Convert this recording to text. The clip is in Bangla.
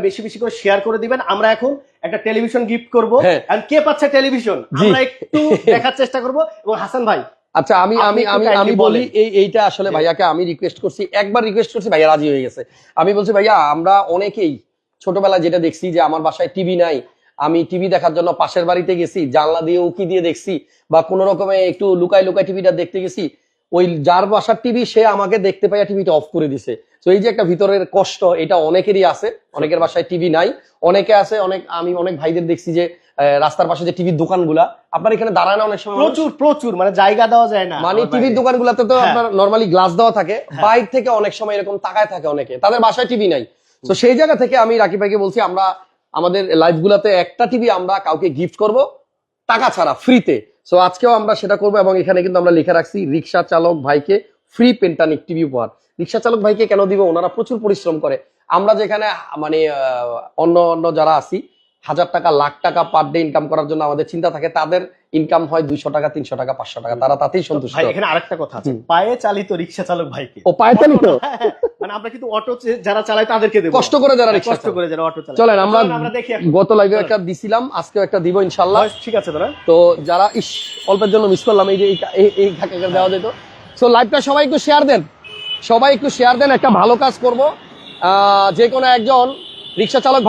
বেশি বেশি করে শেয়ার করে দিবেন। আমরা এখন একটা টেলিভিশন গিফট করব, আর কে পাচ্ছে টেলিভিশন আমরা একটু দেখার চেষ্টা করব। এবং হাসান ভাই আচ্ছা আমি বলি এইটা আসলে ভাইয়াকে আমি রিকোয়েস্ট করছি, একবার রিকোয়েস্ট করছি, ভাইয়া রাজি হয়ে গেছে। আমি বলছি ভাইয়া আমরা অনেকেই ছোটবেলায় যেটা দেখছি যে আমার বাসায় টিভি নাই, আমি টিভি দেখার জন্য পাশের বাড়িতে গেছি, জানলা দিয়ে উকি দিয়ে দেখছি, বা কোনো রকমে একটু লুকাই লুকাই টিভিটা দেখতে গেছি, ওই যার বাসার টিভি সে আমাকে দেখতে পাইয়া টিভিটা অফ করে দিছে। তো এই যে একটা ভিতরের কষ্ট, এটা অনেকেরই আছে। অনেকের বাসায় টিভি নাই, অনেকে আছে, আমি অনেক ভাইদের দেখছি যে রাস্তার পাশে যে টিভির দোকানগুলা, আপনার এখানে দাঁড়ায় না অনেক সময়, প্রচুর মানে জায়গা দেওয়া যায় না। মানে টিভির দোকানগুলোতে তো আপনার নরমালি গ্লাস দেওয়া থাকে, বাইরে থেকে অনেক সময় এরকম তাকায় থাকে অনেকে, তাদের বাসায় টিভি নাই। তো সেই জায়গা থেকে আমি রাকিব ভাইকে বলছি আমরা আমাদের লাইভ গুলাতে একটা টিভি আমরা কাউকে গিফট করব টাকা ছাড়া, ফ্রিতে। সো আজকেও আমরা সেটা করবো, এবং এখানে কিন্তু আমরা লিখে রাখছি রিক্সা চালক ভাইকে ফ্রি পেন্টানিক টিভি উপহার। রিক্সা চালক ভাইকে কেন দিব, ওনারা প্রচুর পরিশ্রম করে। আমরা যেখানে মানে অন্য যারা আছি 1000 টাকা লাখ টাকা পার ডে ইনকাম করার জন্য আমাদের চিন্তা থাকে, তাদের ইনকাম হয় 200 টাকা 300 টাকা 500 টাকা, তারা তাতেই সন্তুষ্ট। ভাই এখানে আরেকটা কথা আছে, পায়ে চালিত রিক্সা চালক ভাইকে। ও পায়ে চালিত, মানে আমরা কিন্তু অটো যারা চালায় তাদেরকে দেব, কষ্ট করে যারা রিক্সা কষ্ট করে যারা অটো চালায়। চলেন আমরা দেখি, গত লাইভে একটা দিছিলাম, আজকেও একটা দিব ইনশাআল্লাহ। ঠিক আছে দাদা। তো যারা অল্পের জন্য মিস করলাম, এই যে এই কাকাকে দেওয়া যেত। সো লাইভটা সবাই একটু শেয়ার দেন, সবাই একটু শেয়ার দেন, একটা ভালো কাজ করব। যে কোনো একজন রিক্সা চালক